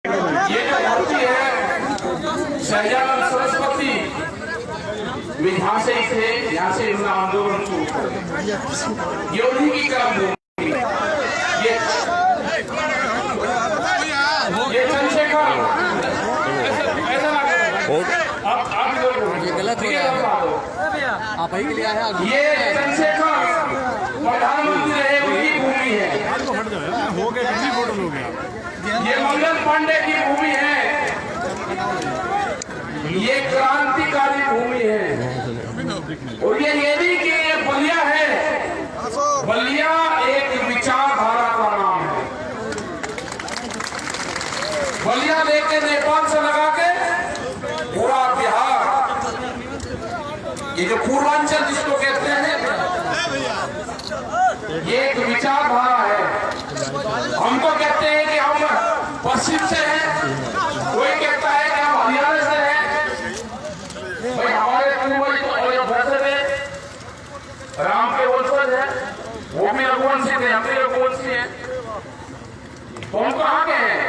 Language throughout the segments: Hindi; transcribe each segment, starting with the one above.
ये जो मूर्ति है सहजानंद सरस्वती वे यहाँ से ही थे, यहाँ से उन्होंने आंदोलन शुरू कर दिया। ये उन्हीं की कर्म भूमि। ये चंद्रशेखर आप ये गलत हो रहा है, आप ही के लिए आया। ये चंद्रशेखर प्रधानमंत्री रहे उनकी भूमि है। ये मंगल पांडे की भूमि है। ये क्रांतिकारी भूमि है। और ये भी कि ये बलिया है। बलिया एक विचारधारा का नाम है। बलिया लेके नेपाल से लगा के पूरा बिहार, ये जो पूर्वांचल जिसको कहते हैं, ये एक विचारधारा है। हमको कहते हैं कि हम पश्चिम से हैं, कोई कहता है कि हम हरियाणा से हैं। भाई हमारे पूर्वज तो अयोध्या से थे, राम के वंशज है, वो भी रघुवंशी थे, हम भी रघुवंशी हैं। तो हम कहाँ के हैं?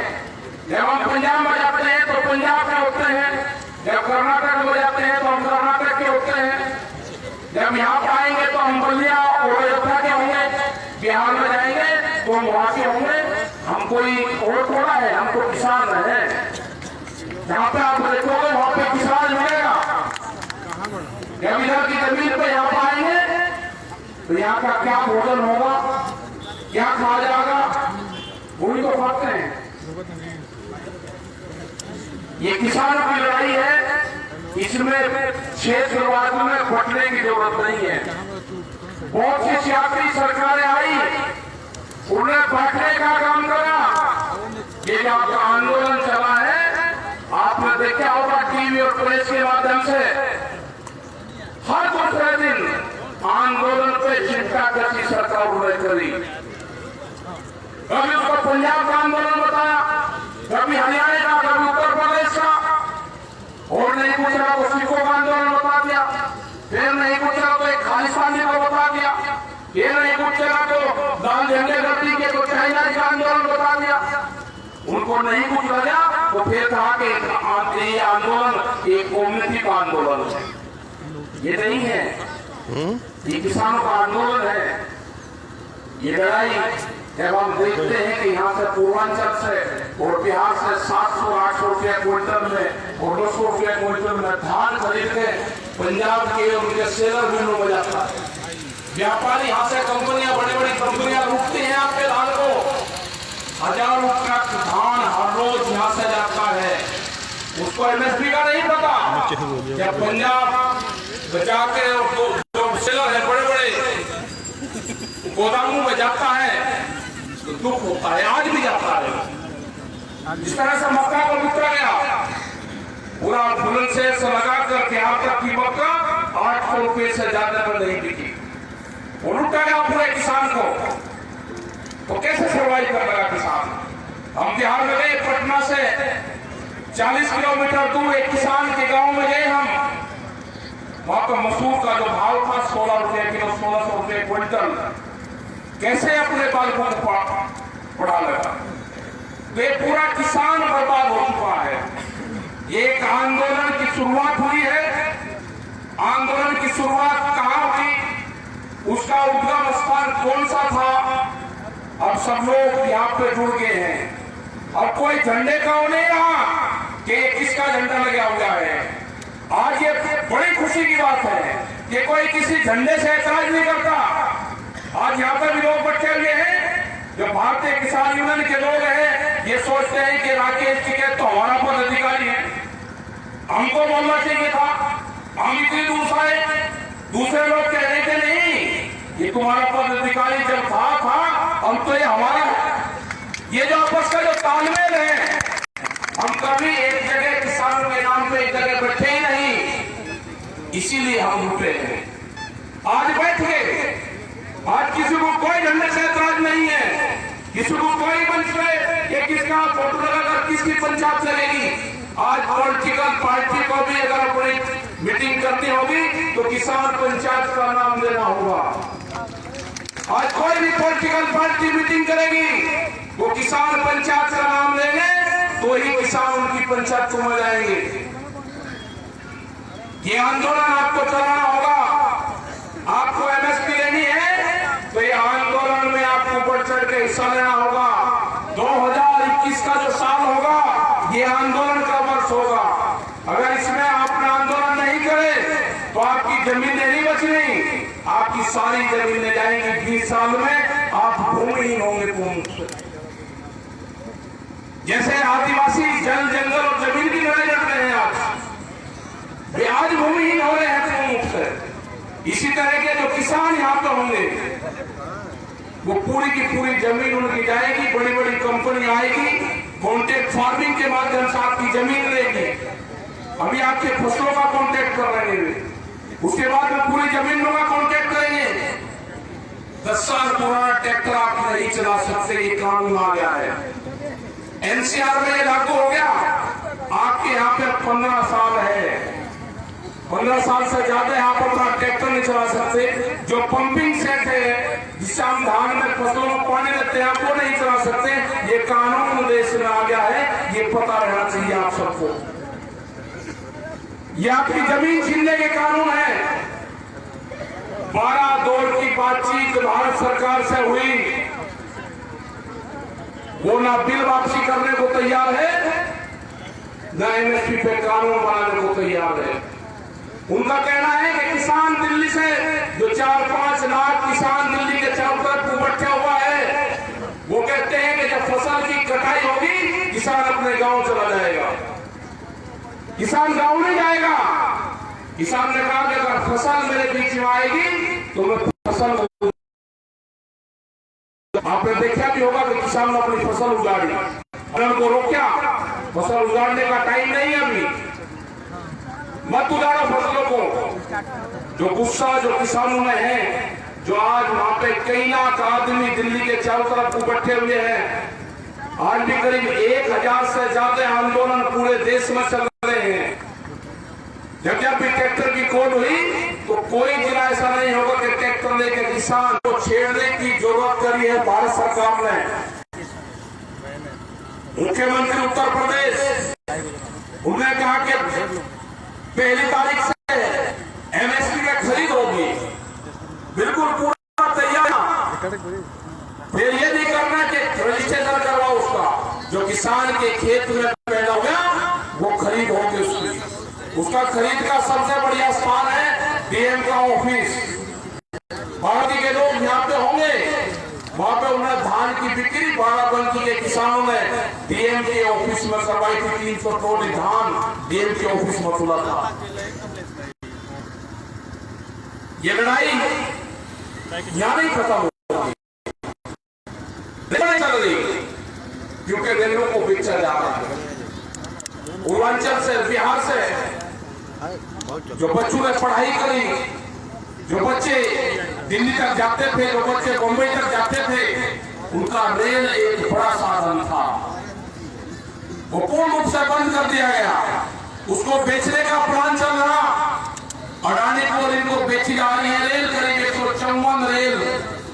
जब हम पंजाब में जाते हैं तो पंजाब के होते हैं, जब कर्नाटक में जाते हैं तो हम कर्नाटक के होते हैं, जब यहाँ आएंगे तो हम बलिया और अयोध्या के होंगे, बिहार में जाएंगे तो हम वहां के होंगे। हम कोई और थोड़ा है, हम तो किसान है। जहाँ पे आप देखोगे वहां पे किसान मिलेगा। जब इधर की जमीन पे यहाँ आएंगे तो यहाँ का क्या भोजन होगा, क्या खा जाएगा, वही तो खाते हैं। ये किसानों की लड़ाई है, इसमें क्षेत्रवाद में बटने की जरूरत नहीं है। बहुत सी सियासी सरकारें आई, उन्हें बांटने का काम करा। ये जो आपका आंदोलन चला है, आपने देखा होगा टीवी और प्रेस के माध्यम से, हर दूसरे दिन आंदोलन पे चिंता करती सरकार उन्होंने करी। कभी उसको पंजाब का आंदोलन बताया, कभी हरियाणा का, कभी उत्तर प्रदेश का, और नहीं पूछा तो सिखों का आंदोलन बता दिया, फिर नहीं पूछा तो एक खालिस्तानी को बता दिया, फिर नहीं पूछा तो दाल झंडे गद्दी के तो चाइना का आंदोलन बता दिया। उनको नहीं कुछ लगा तो फिर कहा कि ये आंदोलन एक कम्युनिटी का आंदोलन है। ये नहीं है, ये किसानों का आंदोलन है। ये लड़ाई जब हम देखते हैं कि यहाँ से पूर्वांचल से और बिहार से 700-800 रुपया क्विंटल में और 200 रुपया क्विंटल में धान खरीद के पंजाब के उनके सेलर मिलों में जाता है। व्यापारी यहाँ से कंपनियां, बड़ी बड़ी कंपनियां लूटती हैं आपके धान को। हजारों ट्रक धान हर रोज यहाँ से जाता है, उसको MSP का नहीं पता। जब पंजाब बचा के जो सेलर है बड़े बड़े गोदामों में जाता है तो दुख होता है, आज भी जाता है। जिस तरह से मक्का को लूटा गया, पूरा बुलंदशहर से लगाकर बिहार तक की मक्का 800 रुपये से ज्यादा पर नहीं बिकी। वो लूटा गया पूरे किसान को, तो कैसे सर्वाइव करेगा किसान? हम बिहार में गए, पटना से 40 किलोमीटर दूर एक किसान के गांव में गए हम। वहां पर मसूर का जो भाव था 16 रुपये किलो, 1600 रुपये क्विंटल, कैसे अपने बालकों को पढ़ा लगा। तो ये पूरा किसान बर्बाद हो चुका है। ये एक आंदोलन की शुरुआत हुई है। आंदोलन की शुरुआत कहाँ हुई, उसका उद्गम स्थान कौन सा था, अब सब लोग यहाँ पे जुड़ गए हैं। अब कोई झंडे का वो नहीं रहा कि किसका झंडा लगा हुआ है। आज ये बड़ी खुशी की बात है कि कोई किसी झंडे से ऐतराज नहीं करता। आज यहाँ पर भी लोग बैठे हुए हैं जो भारतीय किसान यूनियन के लोग हैं, ये सोचते हैं कि राकेश टिकैत तो हमारा पदाधिकारी है, हमको बोलना चाहिए था, हम इतनी दूर से आए। दूसरे लोग कह रहे थे नहीं, ये तुम्हारा पदाधिकारी जब था, हम तो ये हमारा है। ये जो आपस का जो तालमेल है, हम कभी एक जगह किसानों के नाम पे एक जगह बैठे ही नहीं, इसीलिए हम जुटे हैं। आज बैठ गए, आज किसी को कोई झंडे से ऐतराज नहीं है, किसी को कोई मंच पे ये किसका फोटो लगाकर किसकी पंचायत चलेगी। आज पॉलिटिकल पार्टी को भी अगर अपनी मीटिंग करनी होगी तो किसान पंचायत का नाम लेना होगा। आज कोई भी पॉलिटिकल पार्टी मीटिंग करेगी वो किसान पंचायत का नाम लेंगे तो ही किसान उनकी पंचायत को मनाएंगे। ये आंदोलन आपको चलाना होगा। आपको एमएसपी लेनी है तो ये आंदोलन में आपको बढ़ चढ़ के हिस्सा लेना होगा। 2021 का जो साल होगा ये आंदोलन का वर्ष होगा। अगर इसमें आपने आंदोलन नहीं करे तो आपकी जमीनें नहीं बचनी, आपकी सारी जमीनें जाएंगी। 20 साल में आप भूमिहीन होंगे पूर्ण। जैसे आदिवासी जल जंगल और जमीन की लड़ाई लड़ रहे हैं, आज वे आज भूमिहीन हो रहे हैं पूर्ण से। इसी तरह के जो किसान यहाँ पे होंगे वो पूरी की पूरी जमीन उनकी जाएगी। बड़ी बड़ी कंपनी आएगी, कॉन्ट्रैक्ट फार्मिंग के माध्यम से आपकी जमीन लेगी। अभी आपके फसलों का कॉन्ट्रैक्ट कर रहे हैं, उसके बाद में पूरी जमीनों का कॉन्ट्रैक्ट करेंगे। 10 साल पुराना ट्रैक्टर आप नहीं चला सकते, ये कानून आ गया है। एनसीआर में ये लागू हो गया। आपके यहाँ पे 15 साल है, 15 साल से ज्यादा यहाँ पर अपना ट्रैक्टर नहीं चला सकते। जो पंपिंग सेट है जिससे हम धान में फसलों में पानी देते हैं, वो नहीं चला सकते। ये कानून देश में आ गया है, ये पता रहना चाहिए आप सबको। ये आपकी जमीन छीनने के कानून है। 12 दौर की बातचीत भारत सरकार से हुई, वो ना बिल वापसी करने को तैयार है, ना एमएसपी पे कानून बनाने को तैयार है। उनका कहना है कि किसान दिल्ली से जो 4-5 लाख किसान दिल्ली के चारों तरफ इकट्ठा हुआ है, वो कहते हैं कि जब फसल की कटाई होगी किसान अपने गांव चला जाएगा। किसान गांव नहीं जाएगा। किसान ने कहा कि अगर फसल मेरे बीच में आएगी तो मैं फसल, आपने देखा भी होगा कि किसान ने अपनी फसल उगाड़ी, उनको रोका। फसल उगाड़ने का टाइम नहीं है अभी, मत उगाड़ो फसलों को। जो गुस्सा जो किसानों में है, जो आज वहां पे कई लाख आदमी दिल्ली के चारों तरफ इकट्ठे हुए हैं, आज भी करीब 1000 से ज्यादा आंदोलन पूरे देश में चल रहे हैं। जब जब भी ट्रैक्टर की खोज हुई तो कोई जिला ऐसा नहीं होगा कि ट्रैक्टर लेके किसान को छेड़ने की जरूरत करी है भारत सरकार ने। मुख्यमंत्री उत्तर प्रदेश, उन्होंने कहा कि 1 तारीख से एमएसपी की खरीद होगी, बिल्कुल पूरा तैयार। फिर ये नहीं करना कि रजिस्ट्रेशन करवाओ उसका, जो किसान के खेत में पैदा हो गया वो खरीद होगी। उसका खरीद का सबसे बढ़िया स्थान है डीएम का ऑफिस। बाकी के लोग यहाँ पे होंगे, वहां पे उन्हें धान की बिक्री बाराबंकी के किसानों ने डीएम के ऑफिस में करवाई थी। 300 टोली धान डीएम के ऑफिस में खुला था। ये लड़ाई यहाँ नहीं खत्म होगी, नहीं चल रही, क्योंकि रेलों को बेचा जा रहा है। पूर्वांचल से, बिहार से जो बच्चों ने पढ़ाई करी, जो बच्चे दिल्ली तक जाते थे, जो बच्चे बॉम्बे तक जाते थे, उनका रेल एक बड़ा साधन था, वो पूर्ण रूप से बंद कर दिया गया। उसको बेचने का प्लान चल रहा, अडानी को इनको बेची जा रही है रेल, करीब 154 रेल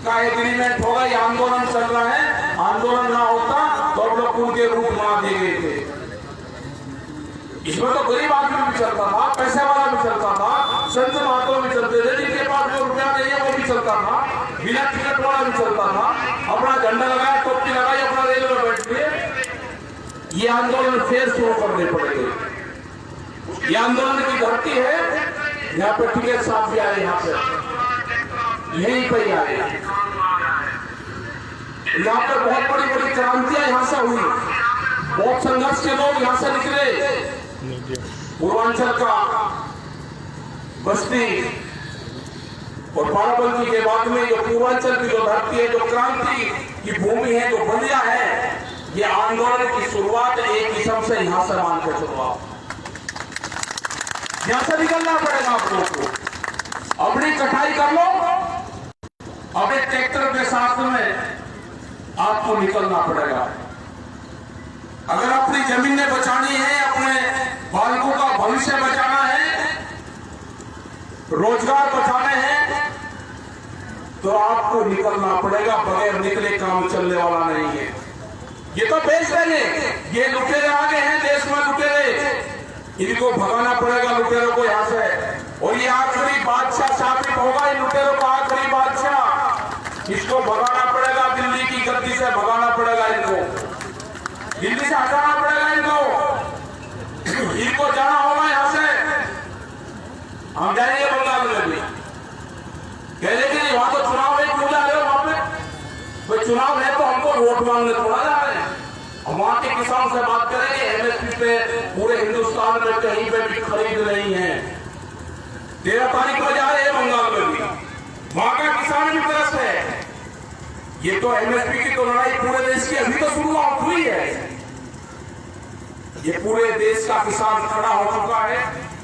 का एग्रीमेंट होगा। ये आंदोलन चल रहा है। आंदोलन ना होता तो अब लोग उनके रूट मार दिए गए थे। इसमें तो गरीब आदमी भी चलता था, पैसे वाला भी चलता था, संत महात्मा भी चलते थे, जिनके पास जो रुपया नहीं है वो भी चलता था, बिना टिकट वाला भी चलता था। अपना झंडा लगाया, टोपी लगाई, अपना रेल में बैठ गए। ये आंदोलन फिर शुरू करने पड़ेंगे। ये आंदोलन की धरती है, यहाँ पे टिकट साहब भी आए, यहाँ पे यहीं पे ही आए। यहाँ पे बहुत बड़ी बड़ी क्रांतियां यहाँ से हुई, बहुत संघर्ष के लोग यहाँ से निकले। पूर्वांचल का बस्ती और बाराबंकी के बाद में जो पूर्वांचल की जो धरती है, जो क्रांति की भूमि है, जो बलिया है, ये आंदोलन की शुरुआत एक किस्म से यहां से मान के शुरुआत, यहां से निकलना पड़ेगा आप लोगों को। अपनी कटाई कर लो, अपने ट्रैक्टर के साथ में आपको निकलना पड़ेगा। अगर अपनी जमीनें बचानी है, अपने बालकों का भविष्य बचाना है, रोजगार बचाने हैं, तो आपको निकलना पड़ेगा। बगैर निकले काम चलने वाला नहीं है। ये तो बेच देंगे। ये लुटेरे आ गए हैं देश में, लुटेरे, इनको भगाना पड़ेगा लुटेरों को यहाँ से। और ये आखिरी बादशाह स्थापित होगा, इन लुटेरों का आखिरी बादशाह, इसको भगाना पड़ेगा, दिल्ली की गद्दी से भगाना पड़ेगा, इनको दिल्ली से हटाना पड़ेगा, इनको जाना होगा यहाँ से। हम जाएंगे बंगाल में भी, कह रहे वहां तो चुनाव है, क्यों जा रहे हो वहां पे? भाई चुनाव है तो हमको वोट मांगने थोड़ा जा रहे हैं। हम वहां के किसानों से बात करेंगे, एमएसपी पे पूरे हिंदुस्तान में कहीं पे भी खरीद रही है। 13 तारीख को जा रहे हैं बंगाल में भी, वहां का किसान भी त्रस्त है। ये तो एमएसपी की तो लड़ाई पूरे देश की अभी तो शुरुआत हुई है। ये पूरे देश का किसान खड़ा हो चुका है,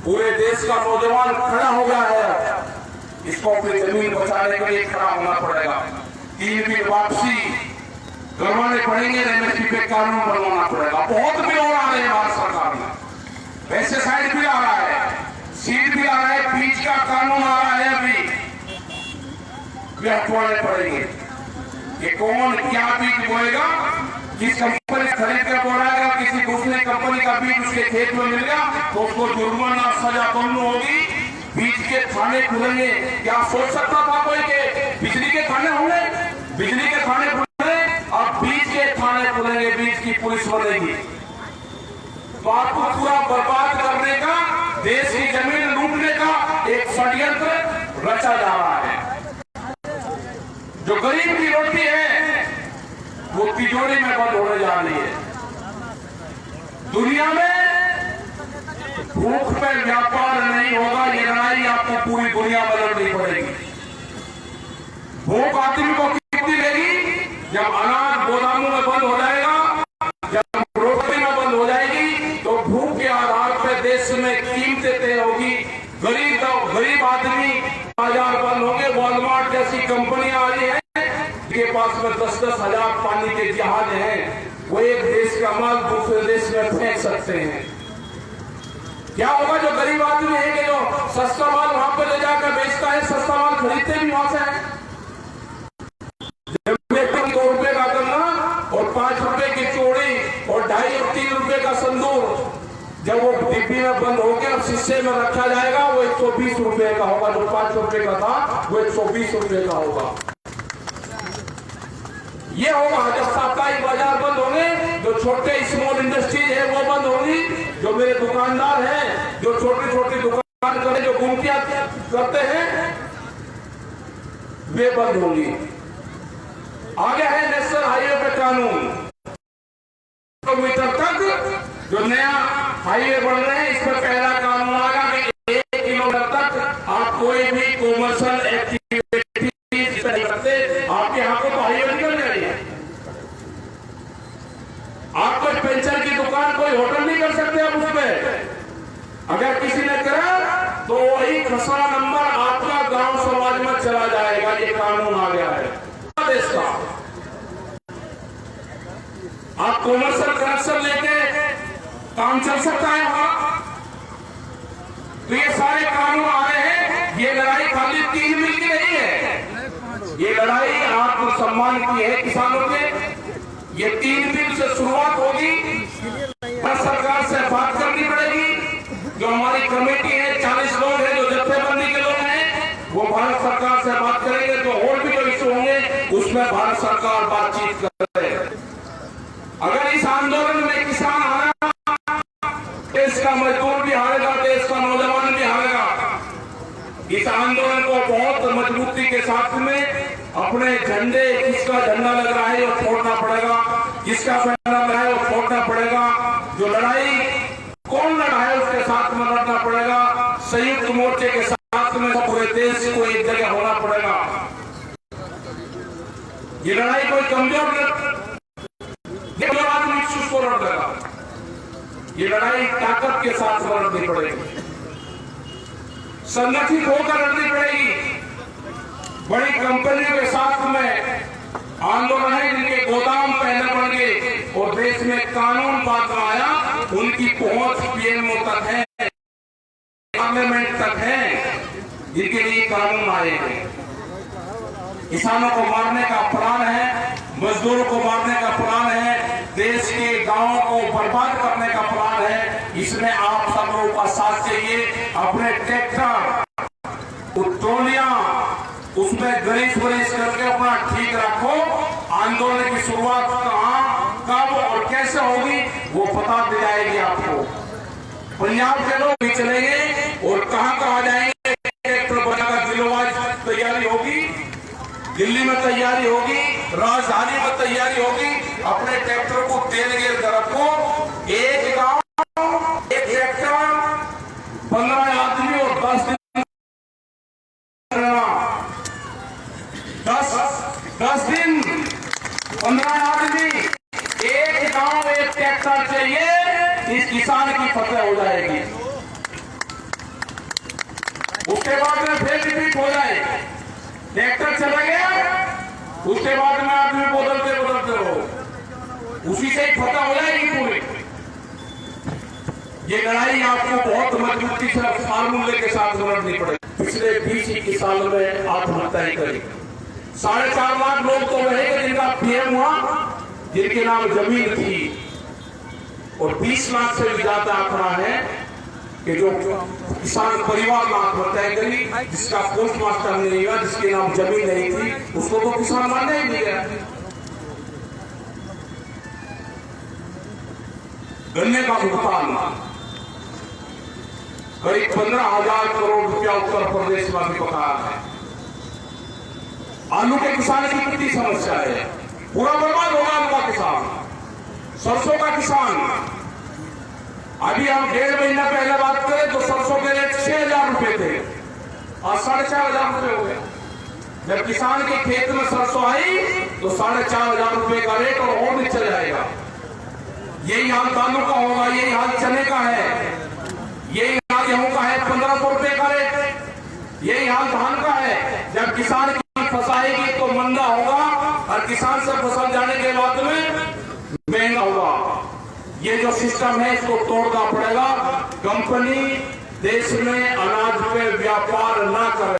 पूरे देश का नौजवान खड़ा हो गया है। इसको अपनी जमीन बचाने के लिए खड़ा होना पड़ेगा। 3 बिल वापसी करवाने पड़ेंगे, एमएसपी पे कानून बनवाना पड़ेगा। बहुत बिल आ रहे हैं भारत सरकार में, पेस्टिसाइड बिल आ रहा है, सीड बिल आ रहा है, बीज का कानून आ रहा है, अभी हटवाने पड़ेंगे। ये कौन क्या बीज बोएगा, किस कंपनी खरीद कर बोलाएगा, किसी दूसरे कंपनी का बीज उसके खेत में मिलेगा तो उसको जुर्माना सजा दोनों होगी, बीज के थाने खुलेंगे। क्या सोच सकता था कोई के बिजली के थाने होंगे? बिजली के थाने खुले, अब बीज के थाने खुलेंगे, बीज की पुलिस बनेगी। तो आपको पूरा बर्बाद करने का, देश की जमीन लूटने का एक षड्यंत्र रचा जा रहा है। जो गरीब की रोटी है वो तिजोरी में बंद होने जा रही है। दुनिया में भूख पे व्यापार नहीं होगा, ये लड़ाई आपको पूरी दुनिया में लड़नी पड़ेगी। भूख आदमी को कितनी लेगी? जब अनाज गोदामों में बंद हो जाएगा, जब रोटी में बंद हो जाएगी, तो भूख के आधार पर देश में कीमतें तय होगी। गरीब आदमी बाजार बंद होंगे। वॉलमार्ट जैसी कंपनियां आ रही है, के पास में 10-10 हजार पानी के जहाज हैं, वो एक देश का माल दूसरे देश में फेंक सकते हैं। क्या होगा जो गरीब आदमी है कि जो सस्ता माल वहां पर ले जाकर बेचता है, सस्ता माल खरीदते भी वहां से है। जब 2 रुपए का गन्ना और 5 रुपए की चोड़ी और 2.5 और 3 रुपए का संदूर, जब वो डिब्बी में बंद होकर शीशे में रखा जाएगा, वो 120 रुपए का होगा। जो 5 रुपए का था वो 120 रुपए का होगा। ये होगा जब साप्ताहिक बाजार बंद होंगे, जो छोटे स्मॉल इंडस्ट्रीज है वो बंद होगी, जो मेरे दुकानदार हैं, जो छोटी छोटी दुकान करते, जो गुमटियां करते हैं, वे बंद होंगी। आगे है नेशनल हाईवे पे कानून, किलोमीटर तक जो नया हाईवे बन रहे हैं, इसमें पहला कानून आएगा कि 1 किलोमीटर तक आप कोई भी कॉमर्शियल एक्टिविटी नहीं करते। आपके यहाँ को तो हाईवे निकल जाएगी। आप कोई पेंशन की दुकान, कोई होटल नहीं कर सकते आप उसमें। अगर किसी ने करा तो वही खसरा नंबर आपका गांव समाज में चला जाएगा। ये कानून आ गया है देश का। आप कॉमर्शियल कनेक्शन लेके काम चल सकता है वहां। तो ये सारे कानून आ रहे हैं। ये लड़ाई खाली 3 मिल की नहीं है, ये लड़ाई आत्मसम्मान की है किसानों के। ये 3 दिन से शुरुआत होगी। भारत सरकार से बात करनी पड़ेगी। जो हमारी कमेटी है, 40 लोग हैं जो जत्थेबंदी के लोग हैं, वो भारत सरकार से बात करेंगे। जो और भी जो इशू होंगे उसमें भारत सरकार बातचीत करे। अगर इस आंदोलन में किसान हारा, देश का मजदूर भी हारेगा, देश का नौजवान भी हारेगा। इस आंदोलन को बहुत मजबूती के साथ में अपने झंडे, किसका झंडा लग रहा है वो छोड़ना पड़ेगा, किसका झंडा लग रहा है वो छोड़ना पड़ेगा। जो लड़ाई कौन लड़ा है उसके साथ में लड़ना पड़ेगा। संयुक्त मोर्चे के साथ में पूरे देश को एक जगह होना पड़ेगा। ये लड़ाई कोई कमजोर आदमी को लड़ देगा। ये लड़ाई ताकत के साथ लड़नी पड़ेगी, संगठित होकर लड़नी पड़ेगी। बड़ी कंपनियों के साथ में आंदोलन है, जिनके गोदाम पहले बन गए और देश में कानून बाद में आया, उनकी पहुंच पीएमओ तक है, पार्लियामेंट तक है, जिनके लिए कानून आए हैं। किसानों को मारने का प्लान है, मजदूरों को मारने का प्लान है, देश के गांवों को बर्बाद करने का प्लान है। इसमें आप सब लोगों का साथ चाहिए। अपने ट्रैक्टर ट्रोलियां उसमें गणेश करके अपना ठीक रखो। आंदोलन की शुरुआत कहां, कब और कैसे होगी वो पता दी जाएगी आपको। पंजाब के लोग भी चलेंगे और कहां जाएंगे, ट्रैक्टर बनाकर जिलोवाइज तैयारी होगी, दिल्ली में तैयारी होगी, राजधानी में तैयारी होगी। अपने ट्रैक्टर को देंगे गरब को। एक गांव एक ट्रैक्टर 15 आदमी और 10 दिन 10 दिन 15 आदमी एक गांव एक ट्रैक्टर चाहिए। इस किसान की फतेह हो जाएगी। उसके बाद में फिर रिपीट हो जाए। ट्रैक्टर चला गया, उसके बाद में आदमी बदलते रहो, उसी से ही फतेह हो जाएगी पूरी। ये लड़ाई आपको बहुत मजबूती से फार्मूले के साथ लड़नी पड़ेगी। पिछले 20-21 साल में आत्महत्याएं करी। 4.5 लाख लोग तो रहेंगे जिनका पीएम हुआ, जिनके नाम जमीन थी, और 20 लाख से भी ज्यादा आंकड़ा है कि जो किसान परिवार में आत्महत्याएं करी, जिसका पोस्ट मास्टर नहीं हुआ, जिसके नाम जमीन नहीं थी, उसको तो किसान मानने ही नहीं गया। गन्ने का भुगतान करीब 15,000 करोड़ रुपया उत्तर प्रदेश में भी बकाया है। आलू के किसान की कितनी समस्या है, पूरा बर्बाद होगा आलू का किसान। सरसों का किसान, अभी हम 1.5 महीना पहले बात करें तो सरसों के रेट 6,000 रुपए थे, आज 4,500 रुपए हो गए। जब किसान के खेत में सरसों आई तो 4,500 रुपए का रेट और नीचे जाएगा। यही हाल दालों का होगा, यही हाल चने का है, यही हाल गेहूं का है, 1,500 रुपए का रेट, यही हाल धान का है। जब किसान की फसाएगी तो मंदा होगा, और किसान से फसल जाने के बाद में महंगा होगा। ये जो सिस्टम है इसको तोड़ना पड़ेगा। कंपनी देश में अनाज पे व्यापार ना करे।